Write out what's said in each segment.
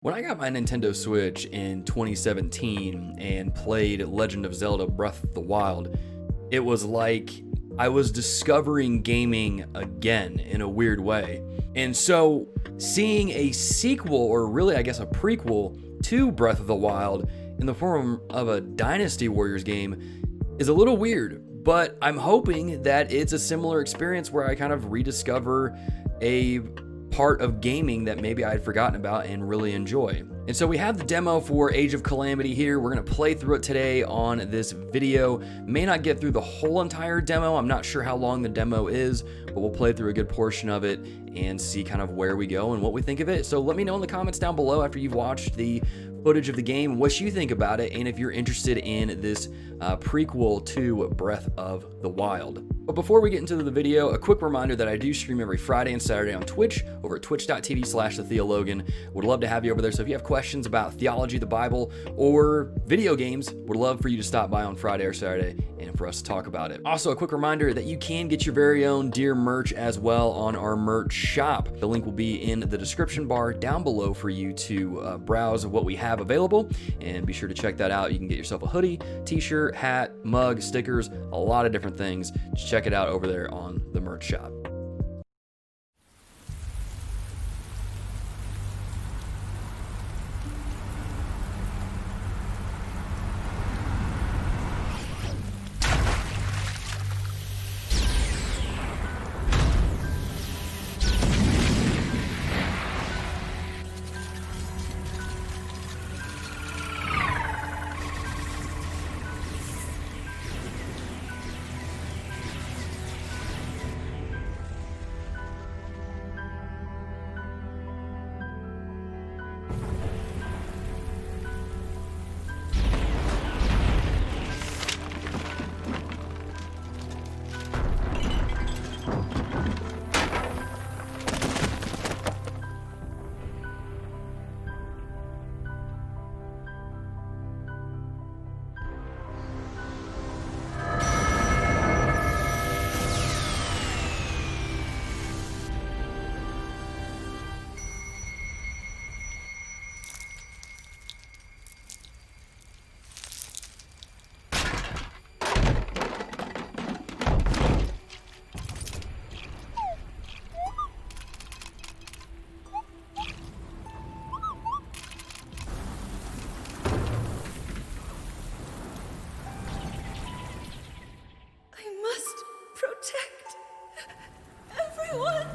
When I got my Nintendo Switch in 2017 and played Legend of Zelda Breath of the Wild, it was like I was discovering gaming again in a weird way. And so, seeing a sequel, or really, I guess, a prequel to Breath of the Wild in the form of a Dynasty Warriors game is a little weird, but I'm hoping that it's a similar experience where I kind of rediscover a part of gaming that maybe I had forgotten about and really enjoy. And so we have the demo for Age of Calamity here. We're going to play through it today on this video. May not get through the whole entire demo. I'm not sure how long the demo is, but we'll play through a good portion of it and see kind of where we go and what we think of it. So let me know in the comments down below after you've watched the footage of the game what you think about it, and if you're interested in this prequel to Breath of the Wild. But before we get into the video, a quick reminder that I do stream every Friday and Saturday on Twitch over at twitch.tv/thetheologan. Would love to have you over there. So if you have questions about theology, the Bible, or video games, would love for you to stop by on Friday or Saturday and for us to talk about it. Also, a quick reminder that you can get your very own Dear merch as well on our merch shop. The link will be in the description bar down below for you to browse what we have available, and be sure to check that out. You can get yourself a hoodie, t-shirt, hat, mug, stickers, a lot of different things. Just check it out over there on the merch shop. Protect everyone.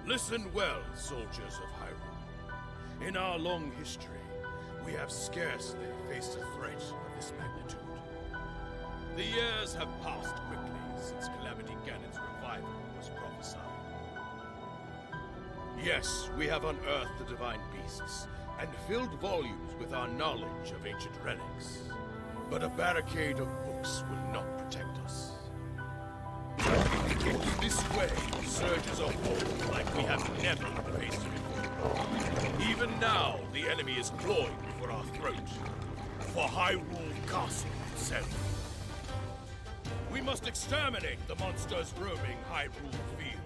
Listen well, soldiers of Hyrule. In our long history, we have scarcely faced a threat of this magnitude. The years have passed quickly since Calamity Ganon's revival was prophesied. Yes, we have unearthed the divine beasts and filled volumes with our knowledge of ancient relics. But a barricade of books will not protect us. This way surges a horde like we have never faced before. Even now, the enemy is clawing for our throat. For Hyrule Castle itself. We must exterminate the monsters roaming Hyrule Field.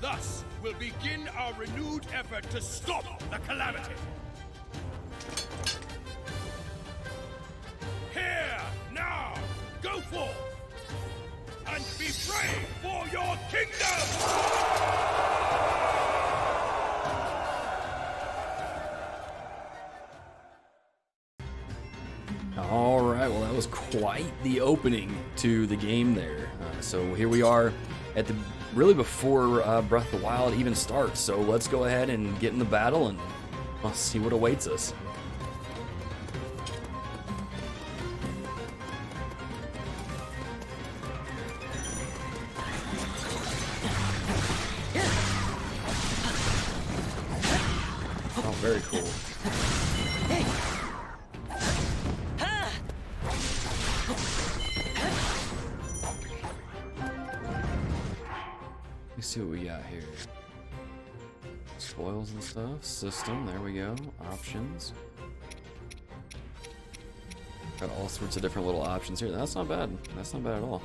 Thus, we'll begin our renewed effort to stop the Calamity. Here, now, go forth, and be brave for your kingdom! Alright, well that was quite the opening to the game there. So here we are at the really before Breath of the Wild even starts. So let's go ahead and get in the battle and we'll see what awaits us. Oh, very cool. Let's see what we got here. Spoils and stuff. System, there we go. Options. Got all sorts of different little options here. That's not bad. That's not bad at all.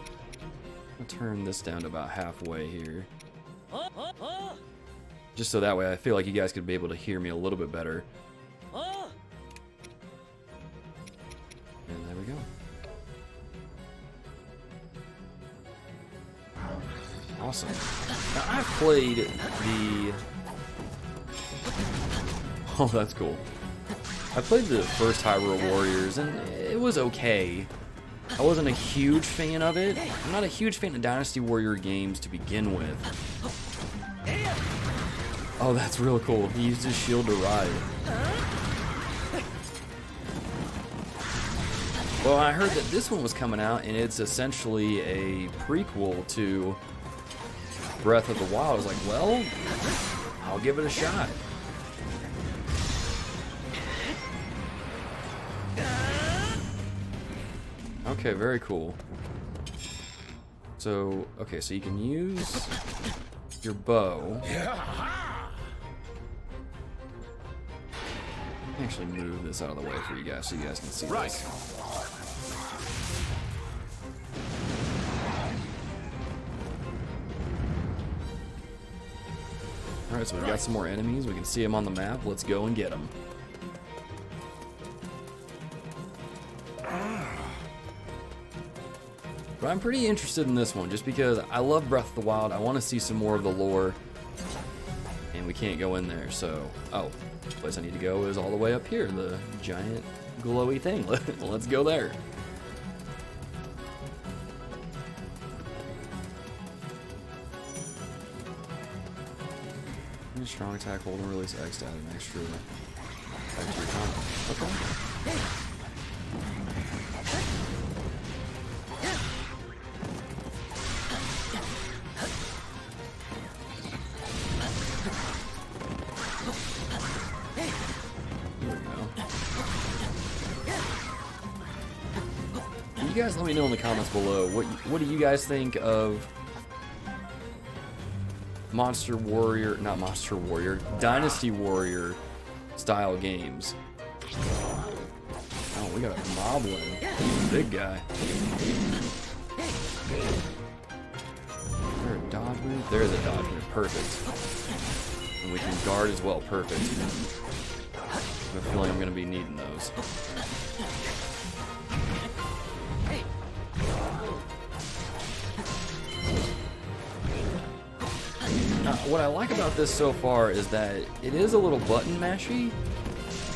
I'll turn this down to about halfway here. Just so that way I feel like you guys could be able to hear me a little bit better. And there we go. Awesome. Now I've played the... Oh, that's cool. I played the first Hyrule Warriors and it was okay. I wasn't a huge fan of it. I'm not a huge fan of Dynasty Warrior games to begin with. Oh, that's real cool. He used his shield to ride. Well, I heard that this one was coming out and it's essentially a prequel to Breath of the Wild. I was like, well, I'll give it a shot. Okay, very cool. So, okay, so you can use your bow. Actually move this out of the way for you guys so you guys can see this. Alright, so we've got some more enemies. We can see them on the map. Let's go and get them. But I'm pretty interested in this one just because I love Breath of the Wild. I want to see some more of the lore. And we can't go in there, so... Oh, the place I need to go is all the way up here. The giant glowy thing. Let's go there. Strong attack, hold and release X to add an extra attack to your combo. Okay. There we go. You guys let me know in the comments below what do you guys think of Dynasty Warrior style games. Oh, we got a moblin. He's a big guy. Is there a dodge move? There's a dodge move. Perfect. And we can guard as well. Perfect. I have a feeling I'm going to be needing those. What I like about this so far is that it is a little button mashy,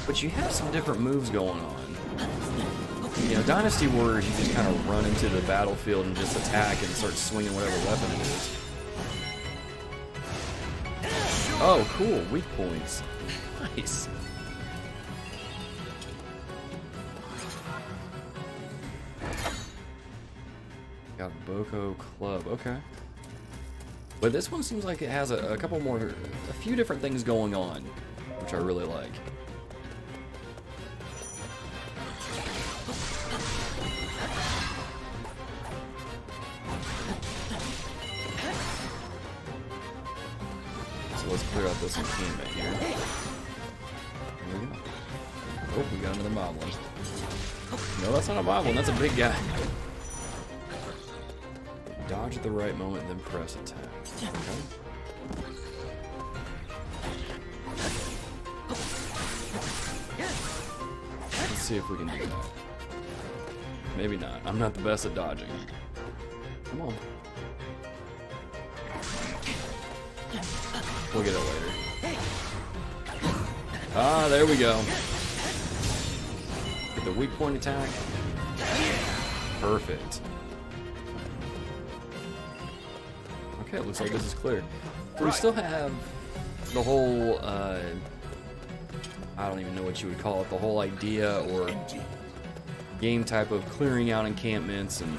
but you have some different moves going on. You know, Dynasty Warriors, you just kind of run into the battlefield and just attack and start swinging whatever weapon it is. Oh, cool. Weak points. Nice. Got Boko Club, okay. But this one seems like it has a couple more, a few different things going on, which I really like. So let's clear out this encampment here. There we go. Oh, we got another moblin. No, that's not a moblin, that's a big guy. Dodge at the right moment, then press attack. Okay. Let's see if we can do that. Maybe not. I'm not the best at dodging. Come on. We'll get it later. Ah, there we go. Get the weak point attack. Perfect. Okay, it looks like this is clear. So we still have the whole, I don't even know what you would call it, the whole idea or game type of clearing out encampments and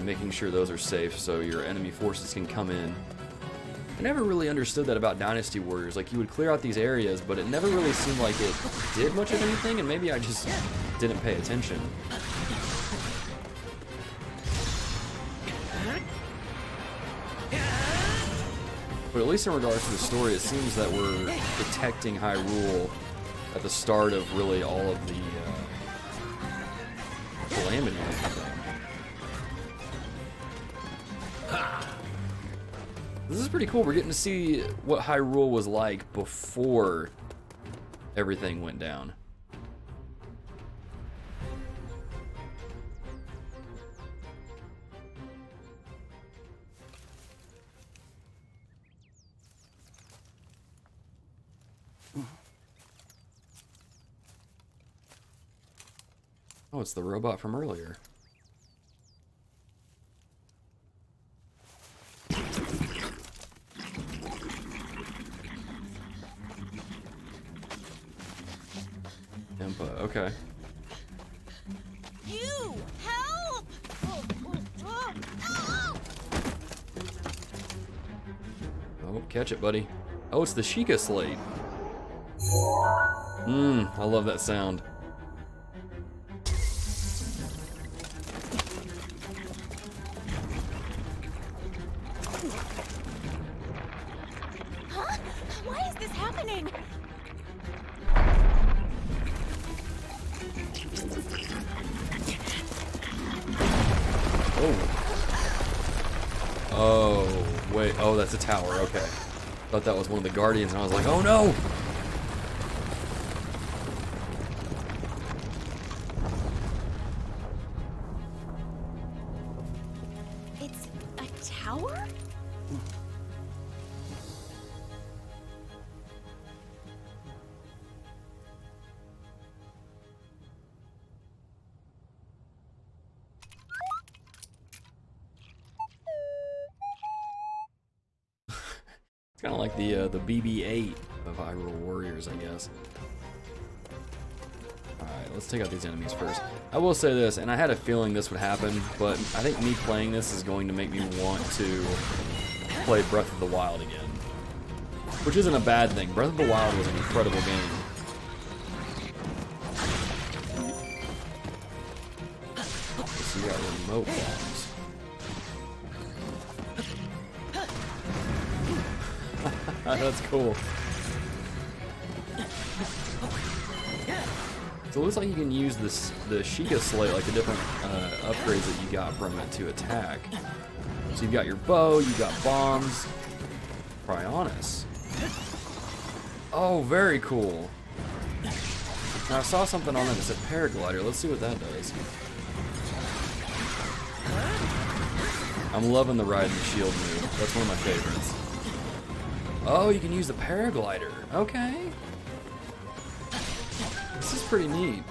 making sure those are safe so your enemy forces can come in. I never really understood that about Dynasty Warriors. Like, you would clear out these areas, but it never really seemed like it did much of anything, and maybe I just didn't pay attention. But at least in regards to the story, it seems that we're detecting Hyrule at the start of really all of the Calamity and everything. This is pretty cool. We're getting to see what Hyrule was like before everything went down. Oh, it's the robot from earlier. Okay. You help! Oh, catch it, buddy. Oh, it's the Sheikah Slate. I love that sound. Huh? Why is this happening? Oh, wait. Oh, that's a tower. Okay. Thought that was one of the Guardians, and I was like, oh no! It's a tower? It's kind of like the BB-8 of Hyrule Warriors, I guess. Alright, let's take out these enemies first. I will say this, and I had a feeling this would happen, but I think me playing this is going to make me want to play Breath of the Wild again. Which isn't a bad thing. Breath of the Wild was an incredible game. So you got remote bombs. That's cool. So it looks like you can use this the Sheikah Slate, like the different upgrades that you got from it to attack. So you've got your bow, you've got bombs. Cryonis. Oh, very cool. Now I saw something on it that said paraglider. Let's see what that does. I'm loving the ride and shield move. That's one of my favorites. Oh, you can use the paraglider. Okay. This is pretty neat.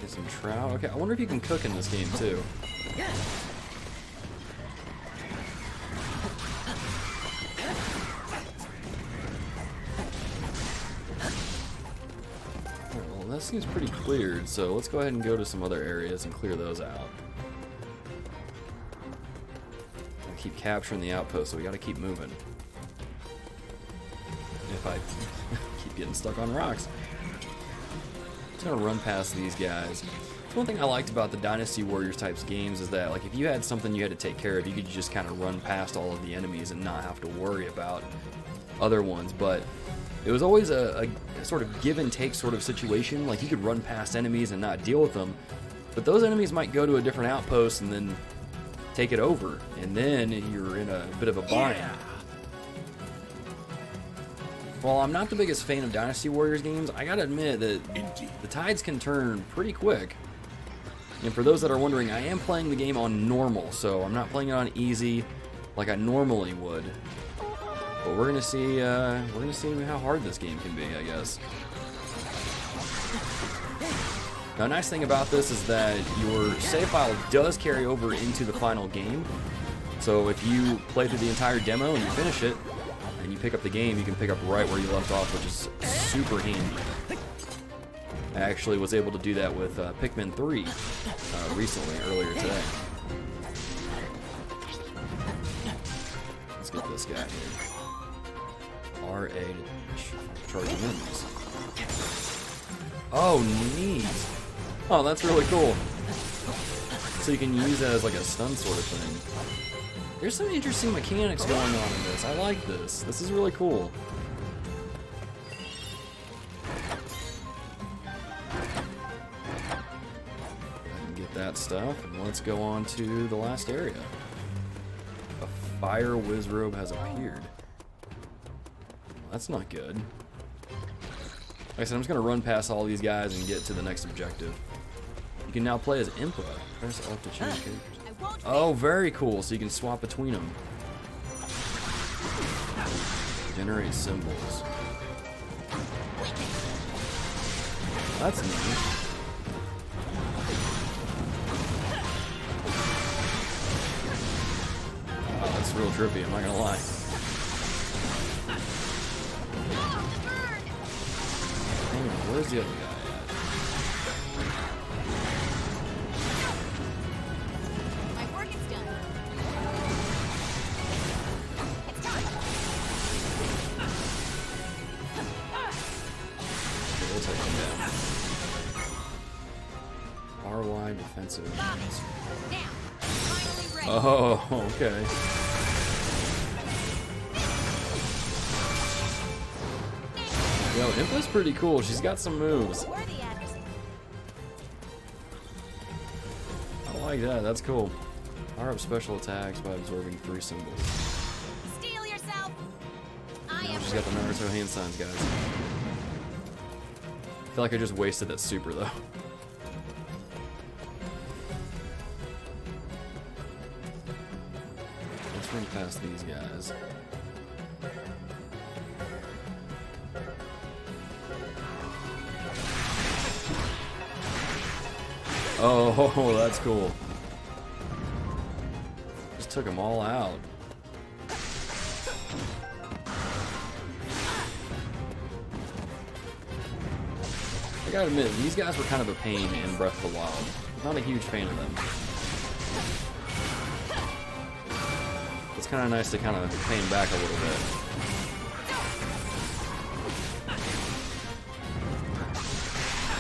Get some trout. Okay, I wonder if you can cook in this game too. that seems pretty cleared, so let's go ahead and go to some other areas and clear those out. I keep capturing the outpost, so we gotta keep moving. If I keep getting stuck on rocks. Just gonna run past these guys. One thing I liked about the Dynasty Warriors types games is that, like, if you had something you had to take care of, you could just kind of run past all of the enemies and not have to worry about other ones. But it was always a sort of give and take sort of situation. Like, you could run past enemies and not deal with them, but those enemies might go to a different outpost and then take it over, and then you're in a bit of a bind. Yeah. While I'm not the biggest fan of Dynasty Warriors games, I gotta admit that Indeed. the tides can turn pretty quick. And for those that are wondering, I am playing the game on normal, so I'm not playing it on easy like I normally would. But we're gonna see how hard this game can be, I guess. Now, a nice thing about this is that your save file does carry over into the final game. So if you play through the entire demo and you finish it, and you pick up the game, you can pick up right where you left off, which is super handy. I actually was able to do that with Pikmin 3 recently, earlier today. Let's get this guy here. RA to charge enemies. Oh, neat. Oh, that's really cool. So you can use that as like a stun sort of thing. There's some interesting mechanics going on in this. I like this. This is really cool. Get that stuff, and let's go on to the last area. A fire wizrobe has appeared. That's not good. Like I said, I'm just gonna run past all these guys and get to the next objective. You can now play as Impa. Press Alt to change characters. Oh, very cool. So you can swap between them. Generate symbols. That's neat. Oh, that's real trippy, I'm not gonna lie. Hang on, where's the other guy My work is done. It's time. at? Okay, we'll take him down. RY defensive. Got it. Now, finally ready. Oh, okay. Yo, Impa's pretty cool. She's got some moves. Worthy adversary. I like that. That's cool. Power up special attacks by absorbing 3 symbols. Steel yourself. I Now am she's got the Naruto hand signs, guys. I feel like I just wasted that super, though. Let's run past these guys. Oh, that's cool. Just took them all out. I gotta admit, these guys were kind of a pain in Breath of the Wild. Not a huge fan of them. It's kind of nice to kind of pay them back a little bit.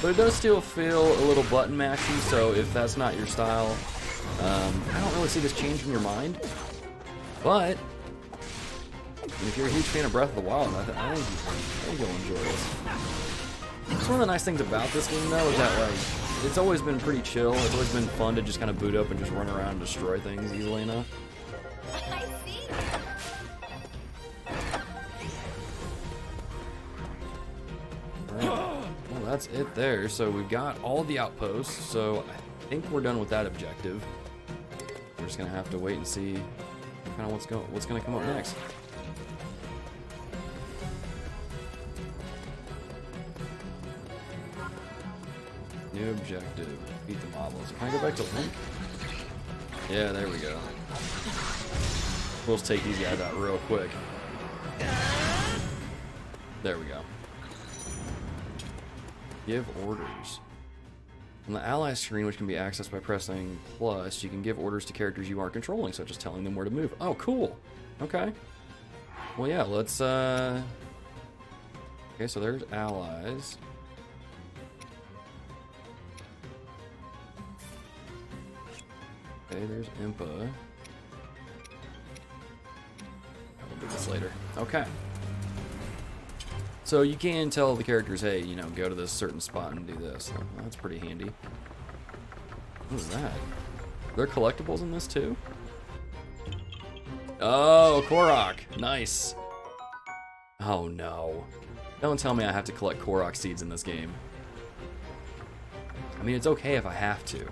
But it does still feel a little button mashy, so if that's not your style, I don't really see this changing your mind. But if you're a huge fan of Breath of the Wild, I think you'll enjoy this. It's one of the nice things about this game, though, is that like it's always been pretty chill. It's always been fun to just kind of boot up and just run around and destroy things easily enough. I see. Well, that's it there. So we've got all the outposts, so I think we're done with that objective. We're just gonna have to wait and see kind of what's gonna come up next. New objective. Beat the models. Can I go back to Link? Yeah, there we go. We'll just take these guys out real quick. There we go. Give orders. On the ally screen, which can be accessed by pressing plus, you can give orders to characters you aren't controlling, such as telling them where to move. Oh, cool. Okay. Well, yeah, let's, okay, so there's allies. Okay, there's Impa. I'll do this later. Okay. So you can tell the characters, hey, you know, go to this certain spot and do this. So that's pretty handy. What is that? Are there collectibles in this too? Oh, Korok. Nice. Oh no. Don't tell me I have to collect Korok seeds in this game. I mean, it's okay if I have to.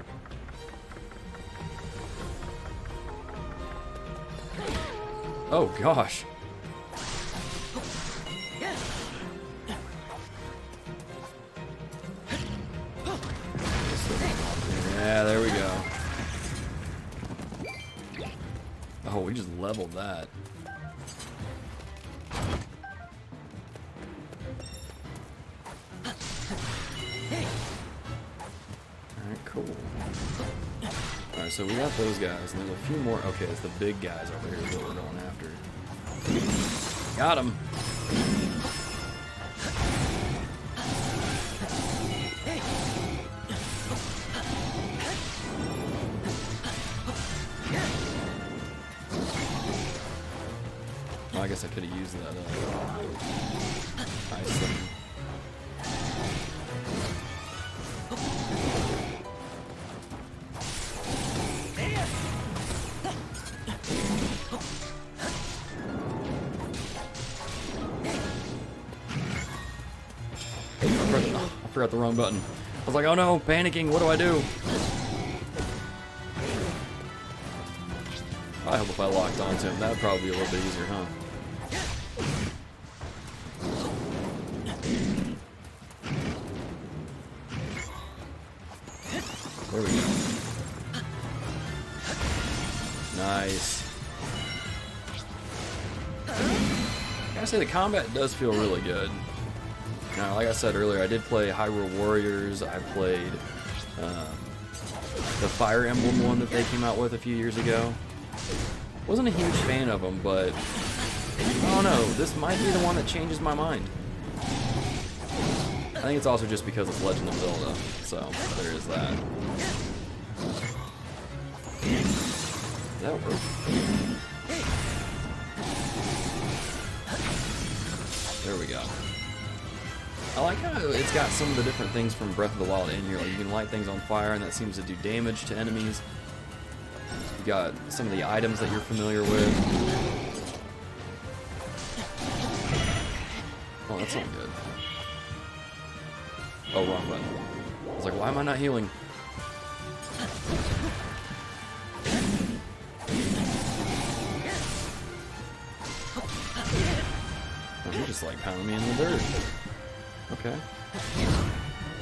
Oh gosh. Yeah, there we go. Oh, we just leveled that. Alright, cool. Alright, so we got those guys, and there's a few more. Okay, it's the big guys over here that we're going after. Got him. I guess I could have used that ice thing. I forgot the wrong button. I was like, oh no, panicking, what do I do? I hope if I locked onto him, that would probably be a little bit easier, huh? There we go. Nice. I gotta say, the combat does feel really good. Now, like I said earlier, I did play Hyrule Warriors. I played the Fire Emblem one that they came out with a few years ago. Wasn't a huge fan of them, but I don't know. This might be the one that changes my mind. I think it's also just because it's Legend of Zelda, so there is that. That worked. There we go. I like how it's got some of the different things from Breath of the Wild in here. Like you can light things on fire, and that seems to do damage to enemies. You got some of the items that you're familiar with. Oh, that's not good. Oh, wrong button. I was like, why am I not healing? Oh, he just like pounding me in the dirt. Okay.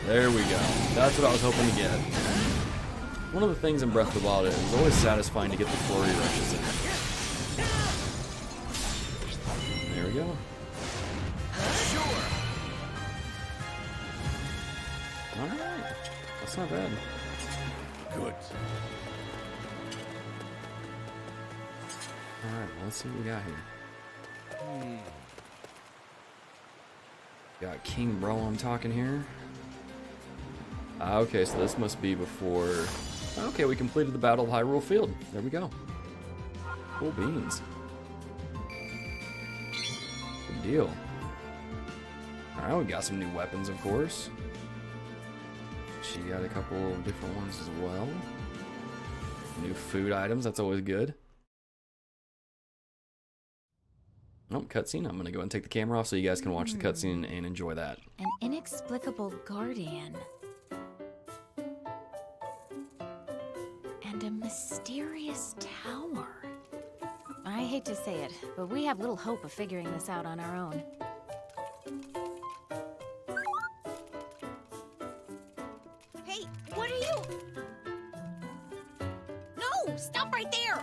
There we go. That's what I was hoping to get. One of the things in Breath of the Wild is it's always satisfying to get the flurry rushes in. There we go. Sure. Alright. That's not bad. Good. Alright, well, let's see what we got here. Got King Bro, I'm talking here. Okay, so this must be before... Okay, we completed the Battle of Hyrule Field. There we go. Cool beans. Good deal. Alright, we got some new weapons, of course. She got a couple of different ones as well. New food items, that's always good. Oh, cutscene. I'm going to go and take the camera off so you guys can watch the cutscene and enjoy that. An inexplicable guardian. And a mysterious tower. I hate to say it, but we have little hope of figuring this out on our own. Hey, what are you? No, stop right there!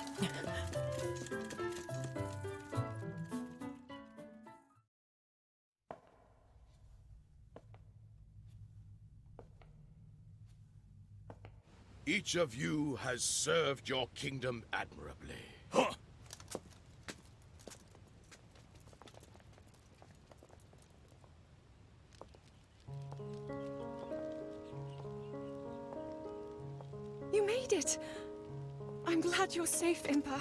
Each of you has served your kingdom admirably. Huh. You made it! I'm glad you're safe, Impa.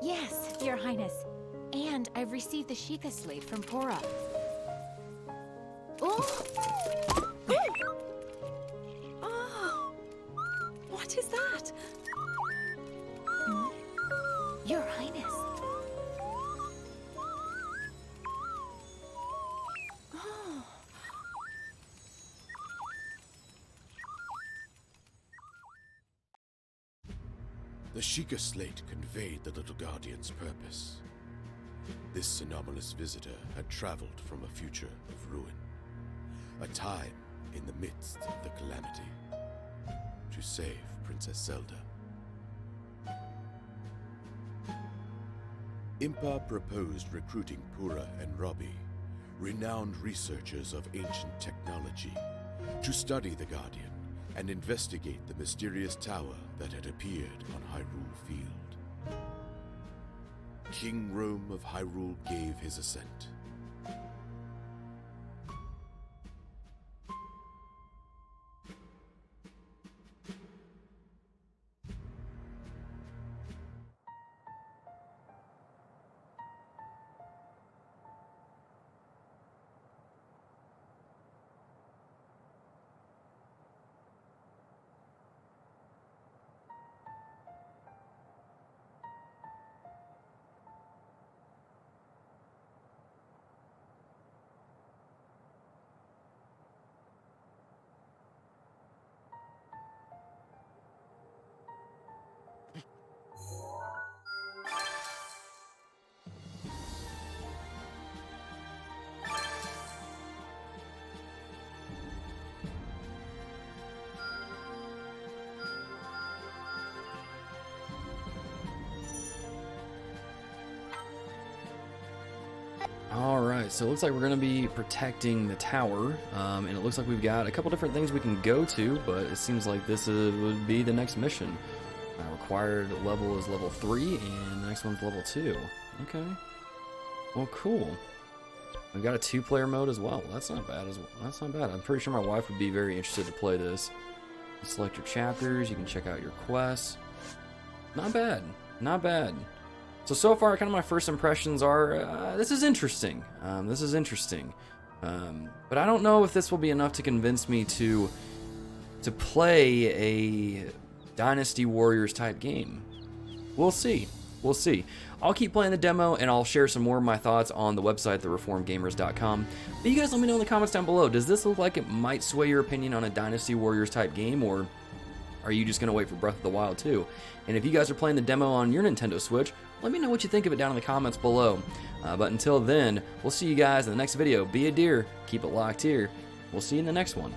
Yes, Your Highness. And I've received the Sheikah slate from Pora. Oh! Oh! What is that? Your Highness. Oh. The Sheikah slate conveyed the little guardian's purpose. This anomalous visitor had traveled from a future of ruin, a time in the midst of the Calamity, to save Princess Zelda. Impa proposed recruiting Pura and Robbie, renowned researchers of ancient technology, to study the Guardian and investigate the mysterious tower that had appeared on Hyrule Field. King Rome of Hyrule gave his assent. Alright, so it looks like we're going to be protecting the tower, and it looks like we've got a couple different things we can go to, but it seems like this would be the next mission. Required level is level 3, and the next one's level 2. Okay. Well, cool. We've got a 2-player mode as well. That's not bad as well. That's not bad. I'm pretty sure my wife would be very interested to play this. You select your chapters, you can check out your quests. Not bad. Not bad. So far, kind of my first impressions are, this is interesting. This is interesting. But I don't know if this will be enough to convince me to play a Dynasty Warriors type game. We'll see. We'll see. I'll keep playing the demo, and I'll share some more of my thoughts on the website, thereformedgamers.com. But you guys let me know in the comments down below. Does this look like it might sway your opinion on a Dynasty Warriors type game, or are you just going to wait for Breath of the Wild 2? And if you guys are playing the demo on your Nintendo Switch, let me know what you think of it down in the comments below. But until then, we'll see you guys in the next video. Be a deer, keep it locked here. We'll see you in the next one.